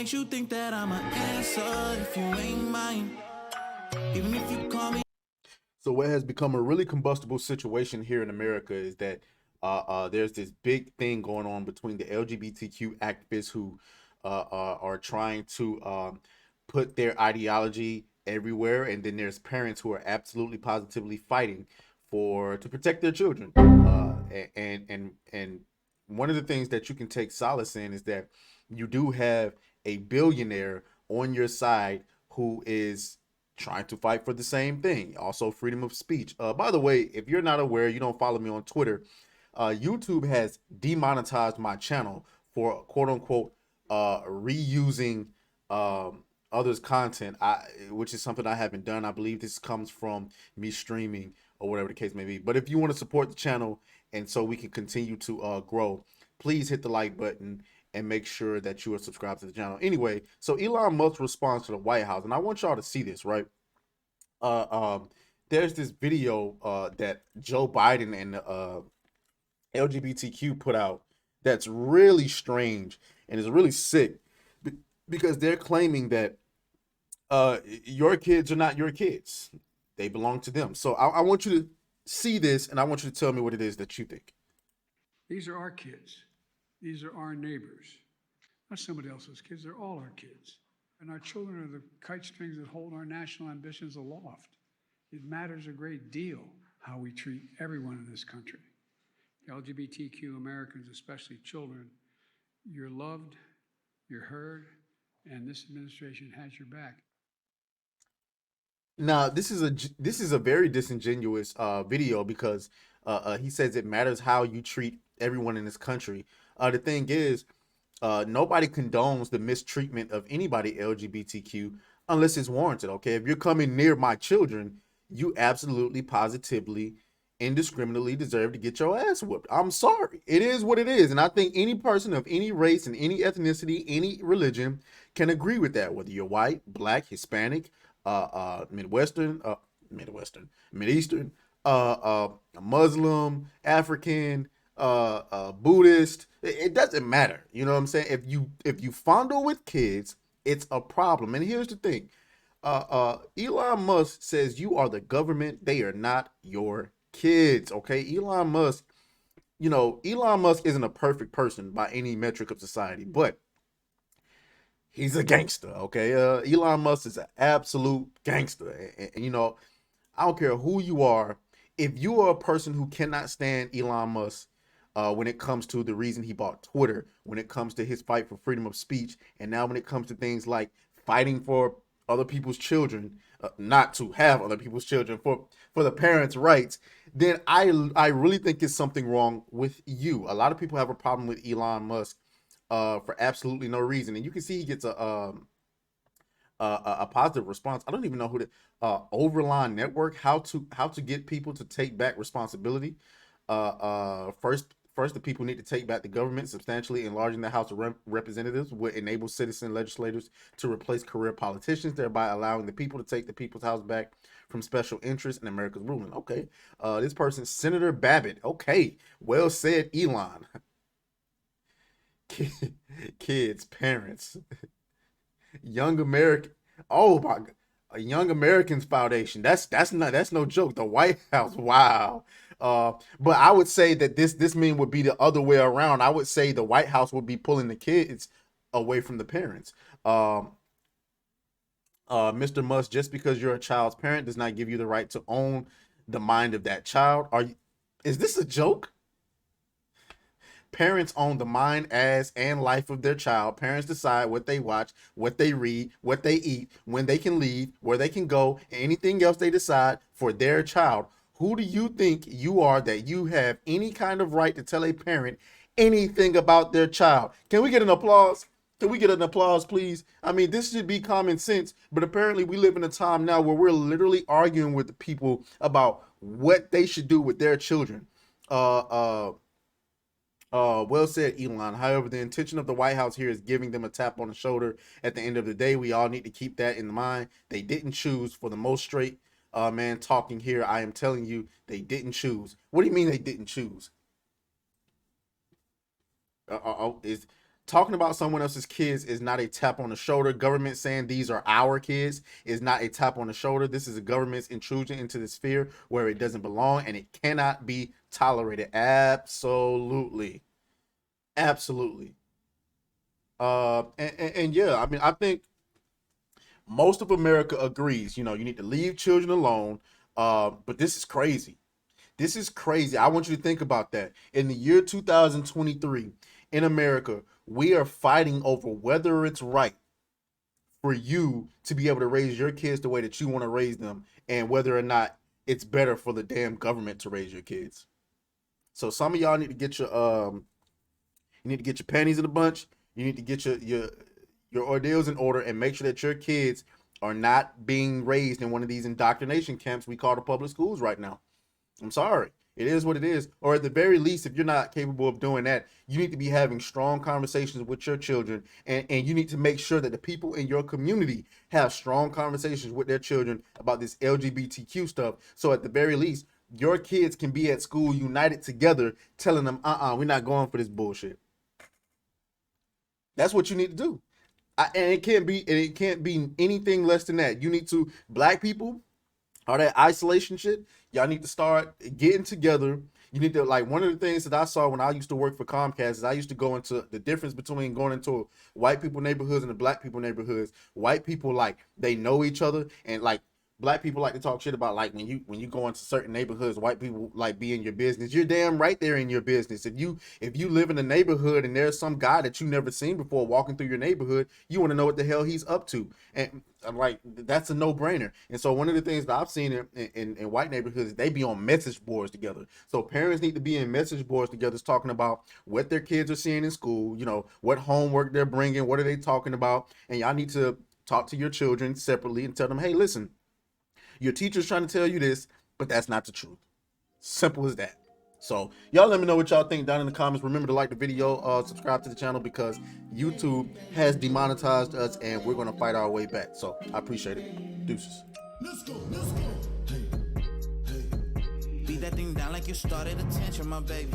Makes you think that I'm an answer if you ain't mine. Even if you call me. So what has become a really combustible situation here in America is that there's this big thing going on between the LGBTQ activists who are trying to put their ideology everywhere, and then there's parents who are absolutely positively fighting for to protect their children. And one of the things that you can take solace in is that you do have a billionaire on your side who is trying to fight for the same thing. Also, freedom of speech. By the way, if you're not aware, you don't follow me on Twitter. YouTube has demonetized my channel for quote unquote reusing others' content, which is something I haven't done. I believe this comes from me streaming or whatever the case may be. But if you want to support the channel and so we can continue to grow, please hit the like button and make sure that you are subscribed to the channel. Anyway, so Elon Musk responds to the White House, and I want y'all to see this, right? Uh, um, there's this video that Joe Biden and LGBTQ put out that's really strange and is really sick because they're claiming that your kids are not your kids; they belong to them. So I want you to see this, and I want you to tell me what it is that you think. These are our kids. These are our neighbors. Not somebody else's kids. They're all our kids. And our children are the kite strings that hold our national ambitions aloft. It matters a great deal how we treat everyone in this country. LGBTQ Americans, especially children, you're loved, you're heard, and this administration has your back. Now, this is a very disingenuous video because he says it matters how you treat everyone in this country. The thing is, nobody condones the mistreatment of anybody LGBTQ unless it's warranted. Okay, if you're coming near my children, you absolutely, positively, indiscriminately deserve to get your ass whooped. I'm sorry, it is what it is, and I think any person of any race and any ethnicity, any religion, can agree with that. Whether you're white, black, Hispanic, Midwestern, Mideastern, Muslim, African, Buddhist. It doesn't matter. You know what I'm saying? If you fondle with kids, it's a problem. And here's the thing: Elon Musk says you are the government. They are not your kids. Okay, Elon Musk. Elon Musk isn't a perfect person by any metric of society, but he's a gangster. Okay, Elon Musk is an absolute gangster, and I don't care who you are. If you are a person who cannot stand Elon Musk, when it comes to the reason he bought Twitter, when it comes to his fight for freedom of speech, and now when it comes to things like fighting for other people's children, not to have other people's children, for the parents' rights, then I really think it's something wrong with you. A lot of people have a problem with Elon Musk for absolutely no reason, and you can see he gets a positive response. I don't even know who the Overline Network, how to get people to take back responsibility. First, the people need to take back the government. Substantially enlarging the House of Representatives would enable citizen legislators to replace career politicians, thereby allowing the people to take the people's house back from special interests in America's ruling. Okay, this person, Senator Babbitt. Okay, well said, Elon. Kids, parents, Young American. Oh my God. A Young Americans Foundation. That's no joke. The White House. Wow. But I would say that this meme would be the other way around. I would say the White House would be pulling the kids away from the parents. Mr. Musk, just because you're a child's parent does not give you the right to own the mind of that child. Is this a joke? Parents own the mind, as, and life of their child. Parents decide what they watch, what they read, what they eat, when they can leave, where they can go, and anything else they decide for their child. Who do you think you are that you have any kind of right to tell a parent anything about their child? Can we get an applause? Can we get an applause, please? I mean, this should be common sense, but apparently we live in a time now where we're literally arguing with the people about what they should do with their children. Uh, uh, well said, Elon. However, the intention of the White House here is giving them a tap on the shoulder. At the end of the day, we all need to keep that in mind. They didn't choose. For the most straight man talking here, I am telling you, they didn't choose. What do you mean they didn't choose? Is talking about someone else's kids is not a tap on the shoulder. Government saying these are our kids is not a tap on the shoulder. This is a government's intrusion into the sphere where it doesn't belong, and it cannot be tolerated. Absolutely. Absolutely. And yeah, I mean, I think most of America agrees, you need to leave children alone. But this is crazy. This is crazy. I want you to think about that. In the year 2023, in America, we are fighting over whether it's right for you to be able to raise your kids the way that you want to raise them, and whether or not it's better for the damn government to raise your kids. So some of y'all need to get your panties in a bunch. You need to get your ordeals in order and make sure that your kids are not being raised in one of these indoctrination camps we call the public schools right now. I'm sorry. It is what it is. Or at the very least, if you're not capable of doing that, you need to be having strong conversations with your children, and you need to make sure that the people in your community have strong conversations with their children about this LGBTQ stuff. So at the very least, your kids can be at school united together, telling them, we're not going for this bullshit. That's what you need to do. And it can't be anything less than that. You need to, black people, all that isolation shit, y'all need to start getting together. You need to, like, one of the things that I saw when I used to work for Comcast is I used to go into the difference between going into white people neighborhoods and the black people neighborhoods. White people, like, they know each other, and like black people like to talk shit about, like, when you go into certain neighborhoods, white people like be in your business. You're damn right there in your business. If you live in a neighborhood and there's some guy that you never seen before walking through your neighborhood, you want to know what the hell he's up to. And I'm like, that's a no-brainer. And so one of the things that I've seen in white neighborhoods, they be on message boards together. So parents need to be in message boards together talking about what their kids are seeing in school, what homework they're bringing, what are they talking about. And y'all need to talk to your children separately and tell them, hey, listen, your teacher's trying to tell you this, but that's not the truth. Simple as that. So y'all let me know what y'all think down in the comments. Remember to like the video, subscribe to the channel, because YouTube has demonetized us and we're going to fight our way back. So I appreciate it. Deuces. Let's go. Hey. Beat that thing down like you started attention, my baby.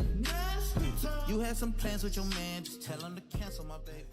You had some plans with your man, just tell him to cancel, my baby.